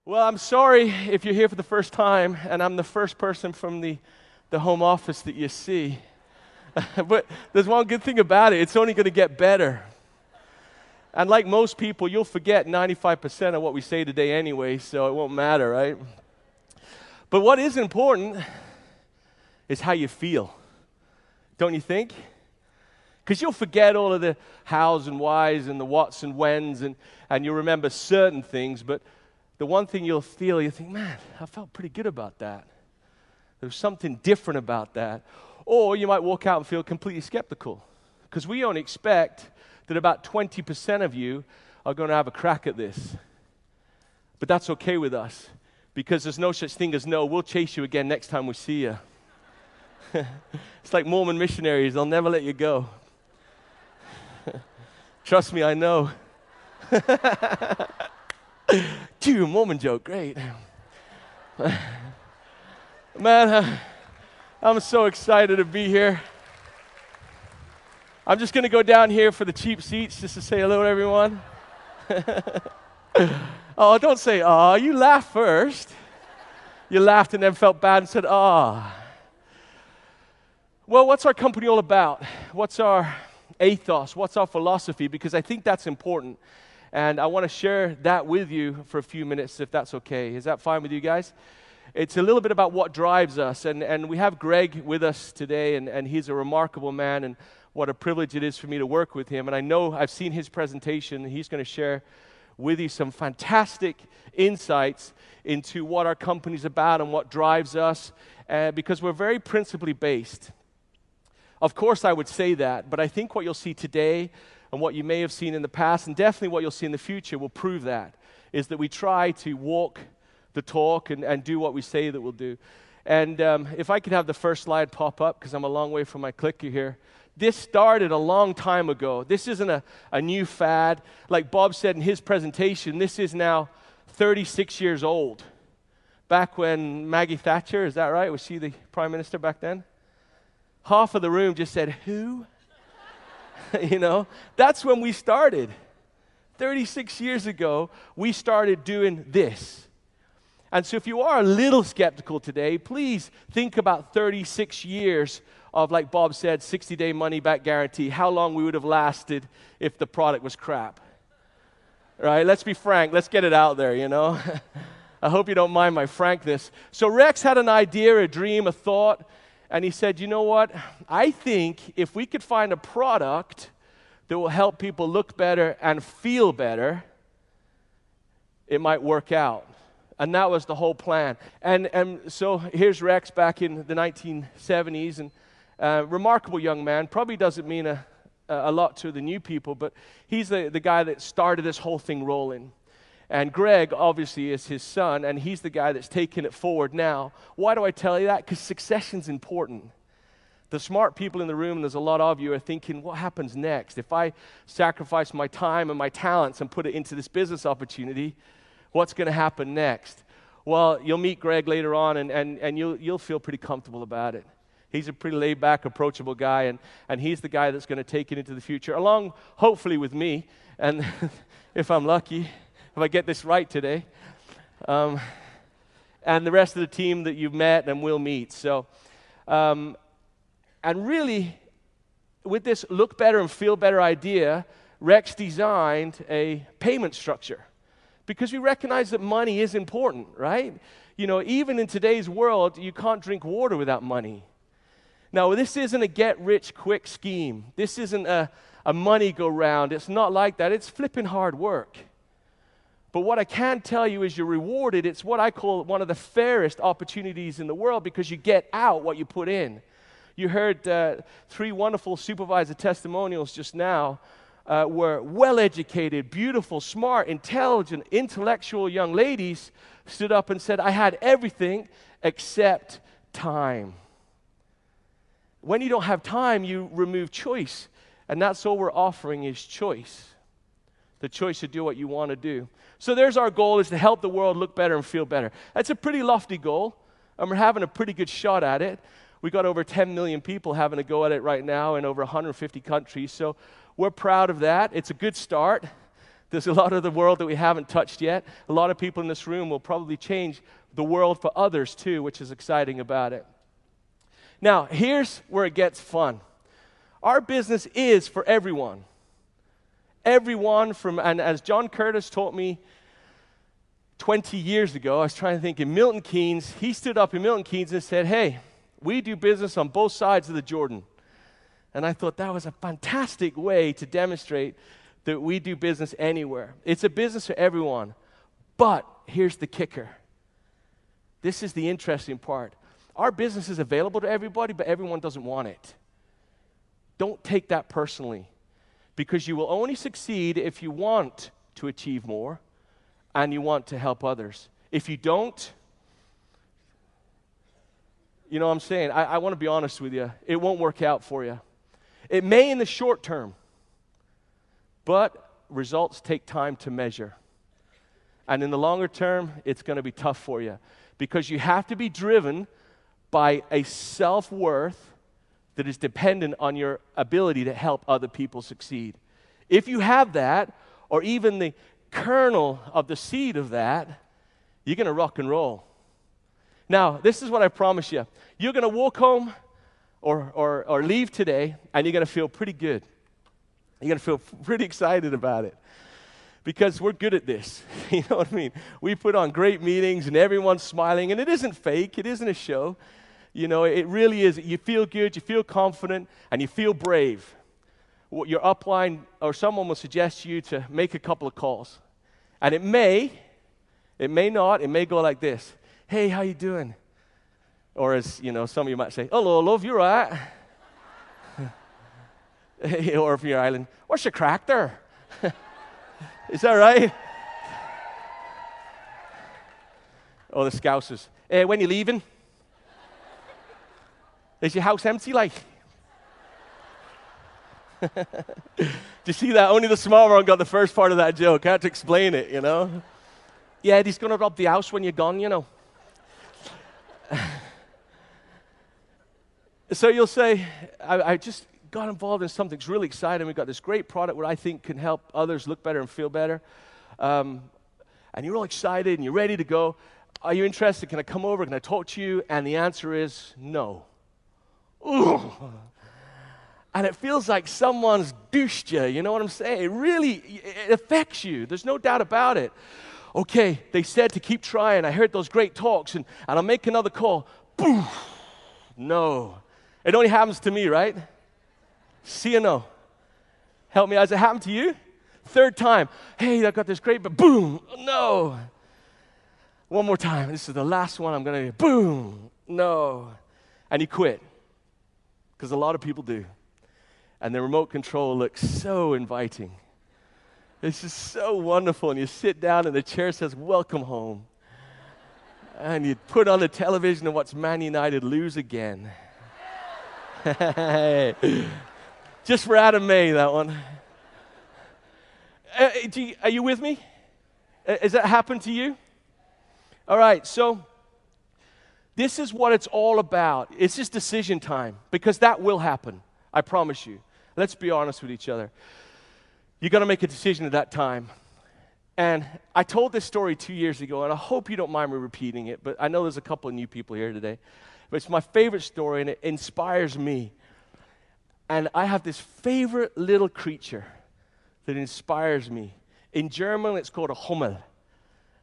Well, I'm sorry if you're here for the first time and I'm the first person from the home office that you see. But there's one good thing about it, it's only going to get better. And like most people, you'll forget 95% of what we say today anyway, so it won't matter, right? But what is important is how you feel, don't you think? Because you'll forget all of the hows and whys and the whats and whens, and you'll remember certain things, but the one thing you'll feel, you think, man, I felt pretty good about that. There's something different about that. Or you might walk out and feel completely skeptical, because we only expect that about 20% of you are going to have a crack at this. But that's okay with us, because there's no such thing as no. We'll chase you again next time we see you. It's like Mormon missionaries. They'll never let you go. Trust me, I know. Gee, Mormon joke, great. Man, I'm so excited to be here. I'm just going to go down here for the cheap seats just to say hello to everyone. Oh, don't say, oh, you laughed first. You laughed and then felt bad and said, oh. Well, what's our company all about? What's our ethos? What's our philosophy? Because I think that's important. And I want to share that with you for a few minutes, if that's okay. Is that fine with you guys? It's a little bit about what drives us. And we have Greg with us today, and he's a remarkable man, and what a privilege it is for me to work with him. And I know I've seen his presentation, and he's going to share with you some fantastic insights into what our company's about and what drives us, because we're very principally based. Of course, I would say that, but I think what you'll see today and what you may have seen in the past, and definitely what you'll see in the future, will prove that, is that we try to walk the talk and do what we say that we'll do. And if I could have the first slide pop up, because I'm a long way from my clicker here. This started a long time ago. This isn't a new fad. Like Bob said in his presentation, this is now 36 years old. Back when Maggie Thatcher, is that right? Was she the prime minister back then? Half of the room just said, who? You know, that's when we started. 36 years ago, we started doing this. And so if you are a little skeptical today, please think about 36 years of, like Bob said, 60-day money-back guarantee, how long we would have lasted if the product was crap. Right? Let's be frank. Let's get it out there, you know. I hope you don't mind my frankness. So Rex had an idea, a dream, a thought, and he said, you know what? I think if we could find a product that will help people look better and feel better, it might work out. And that was the whole plan. And so here's Rex back in the 1970s, and remarkable young man. Probably doesn't mean a lot to the new people, but he's the guy that started this whole thing rolling. And Greg, obviously, is his son, and he's the guy that's taking it forward now. Why do I tell you that? Because succession's important. The smart people in the room, and there's a lot of you, are thinking, what happens next? If I sacrifice my time and my talents and put it into this business opportunity, what's going to happen next? Well, you'll meet Greg later on, and you'll feel pretty comfortable about it. He's a pretty laid-back, approachable guy, and he's the guy that's going to take it into the future, along, hopefully, with me, and if I'm lucky, if I get this right today, and the rest of the team that you've met and will meet. So, and really, with this look better and feel better idea, Rex designed a payment structure, because we recognize that money is important, right? You know, even in today's world, you can't drink water without money. Now, this isn't a get-rich-quick scheme. This isn't a money-go-round. It's not like that. It's flipping hard work. But what I can tell you is you're rewarded. It's what I call one of the fairest opportunities in the world, because you get out what you put in. You heard 3 wonderful supervisor testimonials just now. Were well-educated, beautiful, smart, intelligent, intellectual young ladies stood up and said, I had everything except time. When you don't have time, you remove choice. And that's all we're offering is choice. The choice to do what you want to do. So there's our goal, is to help the world look better and feel better. That's a pretty lofty goal, and we're having a pretty good shot at it. We got over 10 million people having a go at it right now in over 150 countries. So we're proud of that. It's a good start. There's a lot of the world that we haven't touched yet. A lot of people in this room will probably change the world for others too, which is exciting about it. Now, here's where it gets fun. Our business is for everyone. Everyone from, and as John Curtis taught me 20 years ago, I was trying to think in Milton Keynes, he stood up in Milton Keynes and said, hey, we do business on both sides of the Jordan. And I thought that was a fantastic way to demonstrate that we do business anywhere. It's a business for everyone. But here's the kicker. This is the interesting part. Our business is available to everybody, but everyone doesn't want it. Don't take that personally, because you will only succeed if you want to achieve more and you want to help others. If you don't, you know what I'm saying? I want to be honest with you. It won't work out for you. It may in the short term, but results take time to measure. And in the longer term, it's going to be tough for you, because you have to be driven by a self-worth that is dependent on your ability to help other people succeed. If you have that, or even the kernel of the seed of that, you're going to rock and roll. Now, this is what I promise you. You're going to walk home or leave today, and you're going to feel pretty good. You're going to feel pretty excited about it, because we're good at this. You know what I mean? We put on great meetings, and everyone's smiling, and it isn't fake. It isn't a show. You know, it really is. You feel good, you feel confident, and you feel brave. Your upline or someone will suggest to you to make a couple of calls. And it may not, it may go like this. Hey, how you doing? Or as, you know, some of you might say, hello, love, you right? Or if you're Ireland, what's your crack there? Is that right? Oh, the Scousers. When you leaving? Is your house empty, like? Do you see that? Only the small one got the first part of that joke. I had to explain it, you know? Yeah, he's going to rob the house when you're gone, you know. So you'll say, I just got involved in something that's really exciting. We've got this great product where I think can help others look better and feel better. And you're all excited and you're ready to go. Are you interested? Can I come over? Can I talk to you? And the answer is no. Ooh. And it feels like someone's douched you, you know what I'm saying? It affects you. There's no doubt about it. Okay, they said to keep trying. I heard those great talks, and I'll make another call. Boom. No. It only happens to me, right? See or no? Help me. Has it happened to you? Third time. Hey, I got this great, but boom. No. One more time. This is the last one I'm going to do. Boom. No. And you quit. Because a lot of people do. And the remote control looks so inviting. It's just so wonderful. And you sit down and the chair says, welcome home. And you put on the television and watch Man United lose again. Just for Adam May, that one. Are you with me? Has that happened to you? All right, so this is what it's all about. It's just decision time, because that will happen. I promise you. Let's be honest with each other. You got to make a decision at that time. And I told this story 2 years ago, and I hope you don't mind me repeating it, but I know there's a couple of new people here today. But it's my favorite story, and it inspires me. And I have this favorite little creature that inspires me. In German, it's called a Hummel.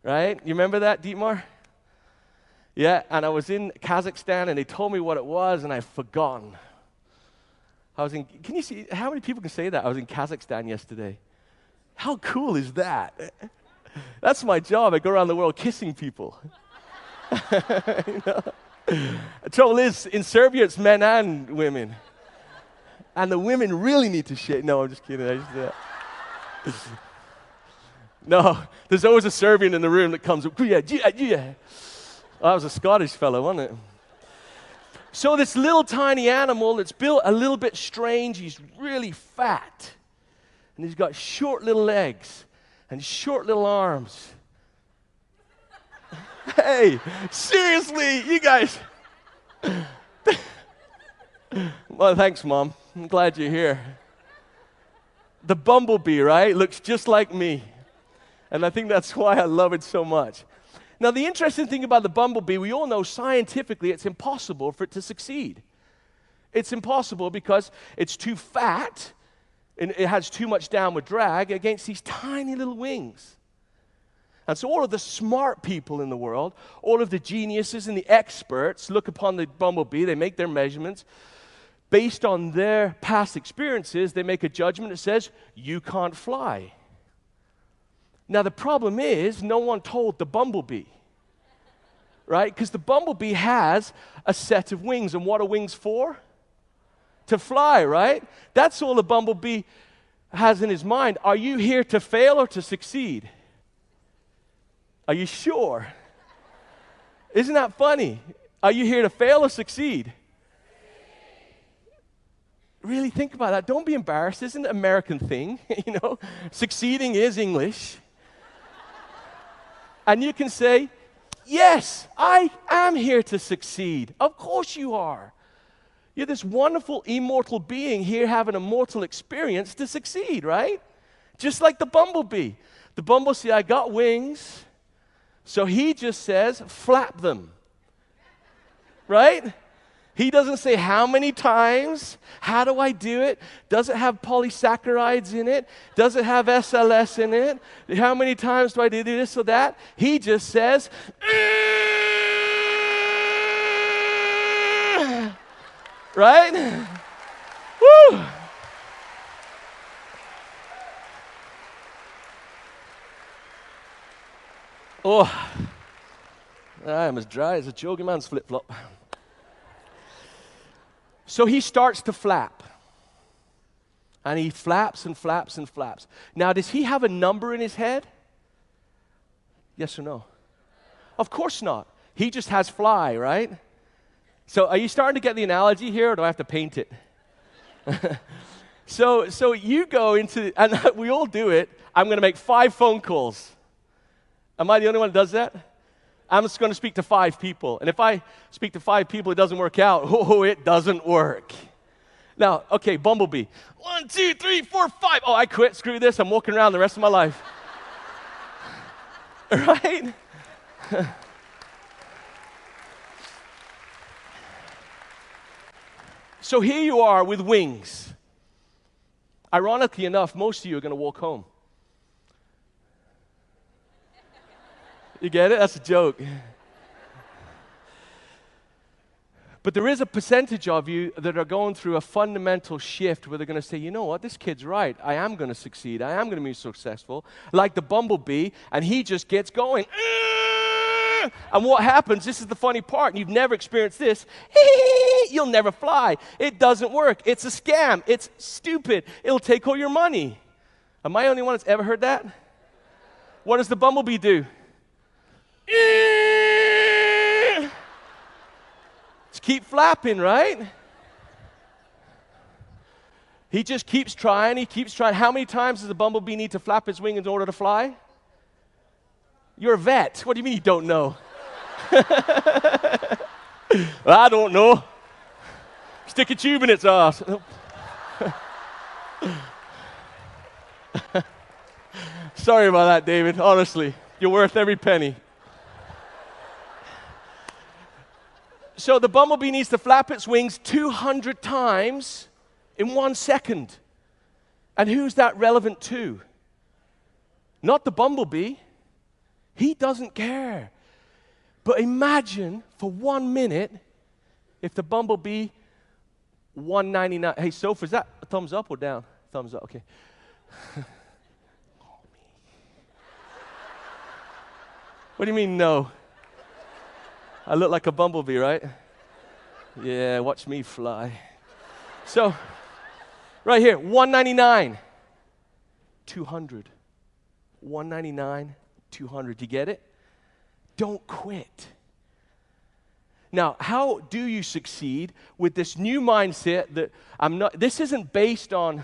Right? You remember that, Dietmar? Yeah, and I was in Kazakhstan, and they told me what it was, and I've forgotten. Can you see, how many people can say that? I was in Kazakhstan yesterday. How cool is that? That's my job. I go around the world kissing people. You know? The trouble is, in Serbia, it's men and women. And the women really need to shake. No, I'm just kidding. No, there's always a Serbian in the room that comes up. Yeah. Oh, that was a Scottish fellow, wasn't it? So this little tiny animal that's built a little bit strange, he's really fat. And he's got short little legs and short little arms. Hey, seriously, you guys. Well, thanks, Mom. I'm glad you're here. The bumblebee, right? Looks just like me. And I think that's why I love it so much. Now, the interesting thing about the bumblebee, we all know scientifically it's impossible for it to succeed. It's impossible because it's too fat and it has too much downward drag against these tiny little wings. And so all of the smart people in the world, all of the geniuses and the experts look upon the bumblebee, they make their measurements. Based on their past experiences, they make a judgment that says, you can't fly. Now, the problem is, no one told the bumblebee, right? Because the bumblebee has a set of wings. And what are wings for? To fly, right? That's all the bumblebee has in his mind. Are you here to fail or to succeed? Are you sure? Isn't that funny? Are you here to fail or succeed? Really think about that. Don't be embarrassed. This isn't an American thing, you know. Succeeding is English. And you can say, yes, I am here to succeed. Of course you are. You're this wonderful, immortal being here having a mortal experience to succeed, right? Just like the bumblebee. The bumblebee, I got wings, so he just says, flap them. Right? He doesn't say how many times, how do I do it? Does it have polysaccharides in it? Does it have SLS in it? How many times do I do this or that? He just says, right? Woo! Oh, I am as dry as a jogging man's flip-flop. So he starts to flap. And he flaps and flaps and flaps. Now, does he have a number in his head? Yes or no? Of course not. He just has fly, right? So are you starting to get the analogy here, or do I have to paint it? So you go into, and we all do it, I'm going to make 5 phone calls. Am I the only one that does that? I'm just going to speak to 5 people. And if I speak to 5 people, it doesn't work out. Oh, it doesn't work. Now, okay, bumblebee. 1, 2, 3, 4, 5. Oh, I quit. Screw this. I'm walking around the rest of my life. Right? So here you are with wings. Ironically enough, most of you are going to walk home. You get it? That's a joke. But there is a percentage of you that are going through a fundamental shift where they're going to say, you know what, this kid's right. I am going to succeed. I am going to be successful. Like the bumblebee, and he just gets going. And what happens, this is the funny part, and you've never experienced this, you'll never fly. It doesn't work. It's a scam. It's stupid. It'll take all your money. Am I the only one that's ever heard that? What does the bumblebee do? Just keep flapping, right? He just keeps trying. He keeps trying. How many times does the bumblebee need to flap his wing in order to fly? You're a vet. What do you mean you don't know? I don't know. Stick a tube in its ass. Sorry about that, David. Honestly, you're worth every penny. So the bumblebee needs to flap its wings 200 times in 1 second. And who's that relevant to? Not the bumblebee. He doesn't care. But imagine for 1 minute if the bumblebee 199. Hey, Soph, is that a thumbs up or down? Thumbs up, okay. What do you mean, no? I look like a bumblebee, right? Yeah, watch me fly. So, right here, 199, 200. 199, 200. You get it? Don't quit. Now, how do you succeed with this new mindset that I'm not, this isn't based on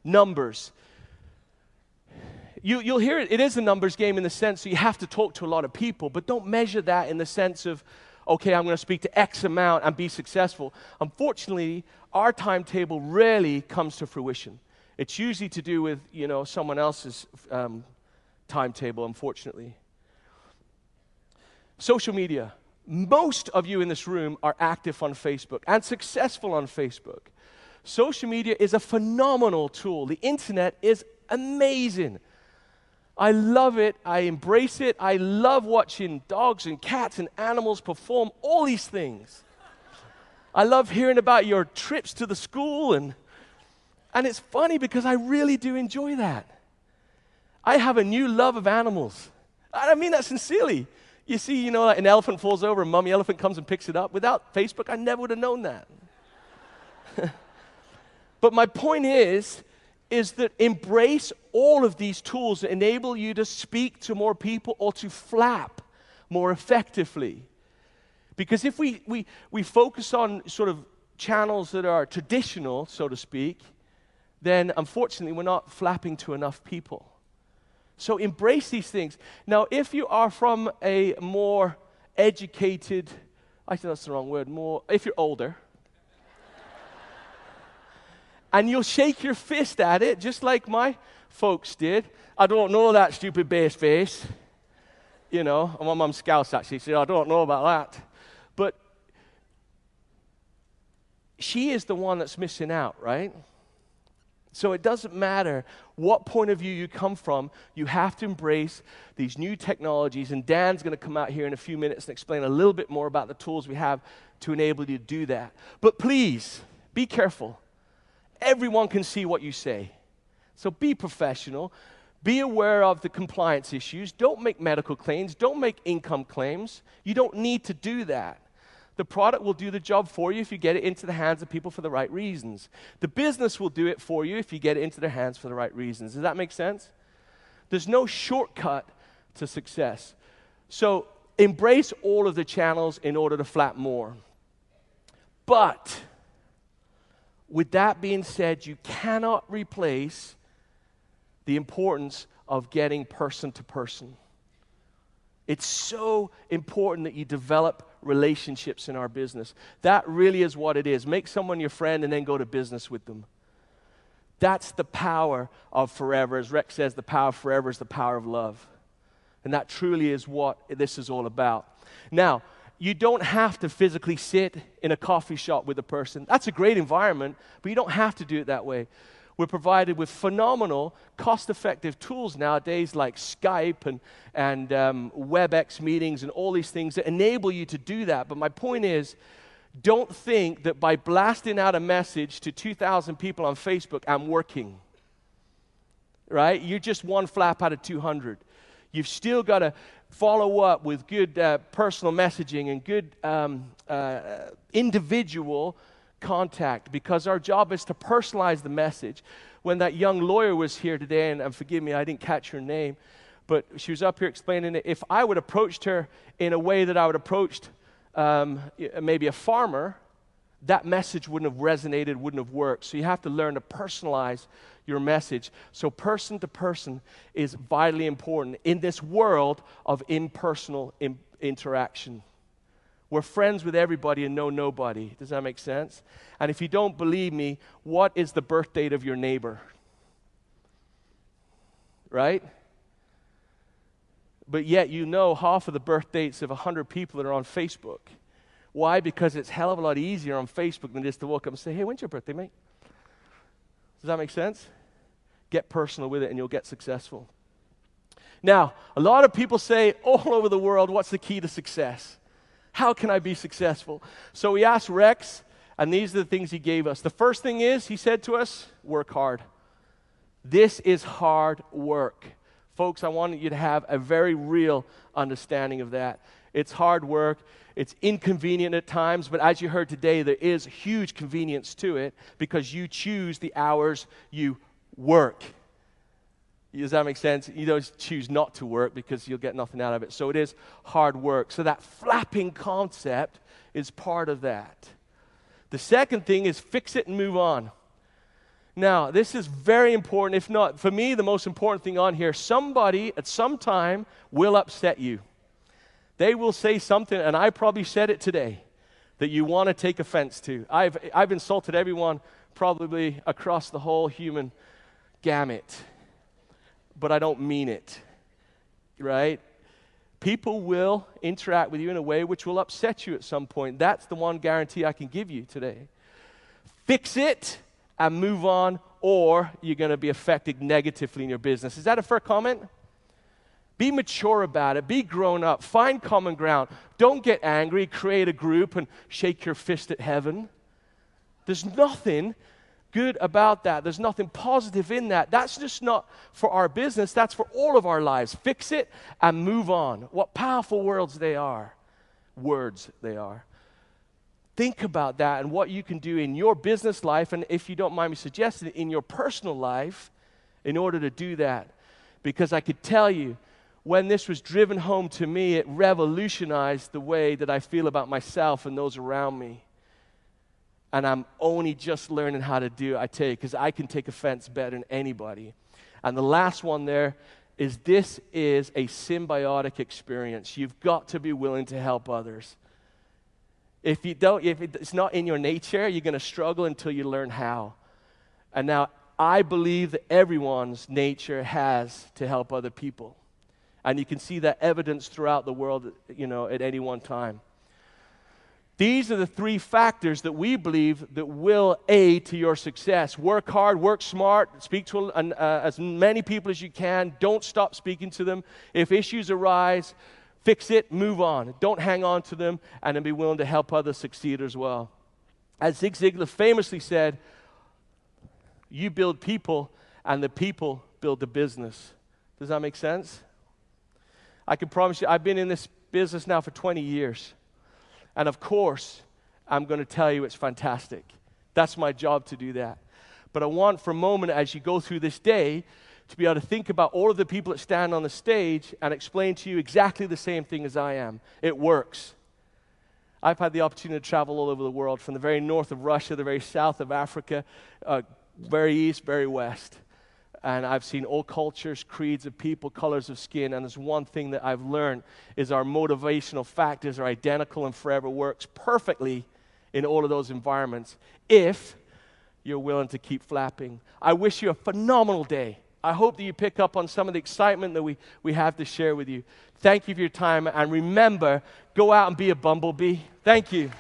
numbers. You'll hear it is a numbers game in the sense that you have to talk to a lot of people, but don't measure that in the sense of, okay, I'm going to speak to X amount and be successful. Unfortunately, our timetable rarely comes to fruition. It's usually to do with, someone else's timetable, unfortunately. Social media. Most of you in this room are active on Facebook and successful on Facebook. Social media is a phenomenal tool. The internet is amazing. I love it. I embrace it. I love watching dogs and cats and animals perform all these things. I love hearing about your trips to the school, and it's funny because I really do enjoy that. I have a new love of animals. I mean that sincerely. You see, like an elephant falls over, a mommy elephant comes and picks it up. Without Facebook, I never would have known that. But my point is that embrace all of these tools that enable you to speak to more people or to flap more effectively. Because if we focus on sort of channels that are traditional, so to speak, then unfortunately we're not flapping to enough people. So embrace these things. Now, if you are from a more educated, I think that's the wrong word, if you're older, and you'll shake your fist at it, just like my folks did. I don't know that stupid bass face. My mum's Scouse actually, so I don't know about that. But she is the one that's missing out, right? So it doesn't matter what point of view you come from, you have to embrace these new technologies, and Dan's going to come out here in a few minutes and explain a little bit more about the tools we have to enable you to do that. But please, be careful. Everyone can see what you say. So be professional. Be aware of the compliance issues. Don't make medical claims. Don't make income claims. You don't need to do that. The product will do the job for you if you get it into the hands of people for the right reasons. The business will do it for you if you get it into their hands for the right reasons. Does that make sense? There's no shortcut to success. So embrace all of the channels in order to flap more. But with that being said, you cannot replace the importance of getting person to person. It's so important that you develop relationships in our business. That really is what it is. Make someone your friend and then go to business with them. That's the power of forever. As Rex says, the power of forever is the power of love. And that truly is what this is all about. Now, you don't have to physically sit in a coffee shop with a person. That's a great environment, but you don't have to do it that way. We're provided with phenomenal, cost-effective tools nowadays like Skype and WebEx meetings and all these things that enable you to do that. But my point is, don't think that by blasting out a message to 2,000 people on Facebook, I'm working. Right? You're just one flap out of 200. You've still got to follow up with good personal messaging and good individual contact, because our job is to personalize the message. When that young lawyer was here today, and forgive me, I didn't catch her name, but she was up here explaining it. If I would have approached her in a way that I would have approached maybe a farmer, that message wouldn't have resonated, wouldn't have worked. So you have to learn to personalize your message. So person to person is vitally important in this world of impersonal interaction. We're friends with everybody and know nobody. Does that make sense? And if you don't believe me, what is the birth date of your neighbor? Right? But yet you know half of the birth dates of 100 people that are on Facebook. Why? Because it's a hell of a lot easier on Facebook than just to walk up and say, hey, when's your birthday, mate? Does that make sense? Get personal with it and you'll get successful. Now, a lot of people say all over the world, what's the key to success? How can I be successful? So we asked Rex, and these are the things he gave us. The first thing is, he said to us, work hard. This is hard work. Folks, I want you to have a very real understanding of that. It's hard work. It's inconvenient at times, but as you heard today, there is huge convenience to it because you choose the hours you work. Does that make sense? You don't choose not to work because you'll get nothing out of it. So it is hard work. So that flapping concept is part of that. The second thing is fix it and move on. Now, this is very important. If not, for me, the most important thing on here, somebody at some time will upset you. They will say something, and I probably said it today, that you want to take offense to. I've insulted everyone probably across the whole human gamut. But I don't mean it. right? People will interact with you in a way which will upset you at some point. That's the one guarantee I can give you today. Fix it and move on, or you're going to be affected negatively in your business. Is that a fair comment? Be mature about it. Be grown up. Find common ground. Don't get angry. Create a group and shake your fist at heaven. There's nothing good about that. There's nothing positive in that. That's just not for our business. That's for all of our lives. Fix it and move on. What powerful words they are. Think about that and what you can do in your business life, and if you don't mind me suggesting, in your personal life in order to do that. Because I could tell you, when this was driven home to me, it revolutionized the way that I feel about myself and those around me. And I'm only just learning how to do it, I tell you, because I can take offense better than anybody. And the last one there is, this is a symbiotic experience. You've got to be willing to help others. If it's not in your nature, you're going to struggle until you learn how. And now, I believe that everyone's nature has to help other people. And you can see that evidence throughout the world, at any one time. These are the three factors that we believe that will aid to your success. Work hard, work smart, speak to as many people as you can. Don't stop speaking to them. If issues arise, fix it, move on. Don't hang on to them, and then be willing to help others succeed as well. As Zig Ziglar famously said, you build people, and the people build the business. Does that make sense? I can promise you, I've been in this business now for 20 years. And of course, I'm going to tell you it's fantastic. That's my job to do that. But I want for a moment, as you go through this day, to be able to think about all of the people that stand on the stage and explain to you exactly the same thing as I am. It works. I've had the opportunity to travel all over the world, from the very north of Russia, the very south of Africa, very east, very west. And I've seen all cultures, creeds of people, colors of skin. And there's one thing that I've learned is our motivational factors are identical and forever works perfectly in all of those environments if you're willing to keep flapping. I wish you a phenomenal day. I hope that you pick up on some of the excitement that we have to share with you. Thank you for your time. And remember, go out and be a bumblebee. Thank you.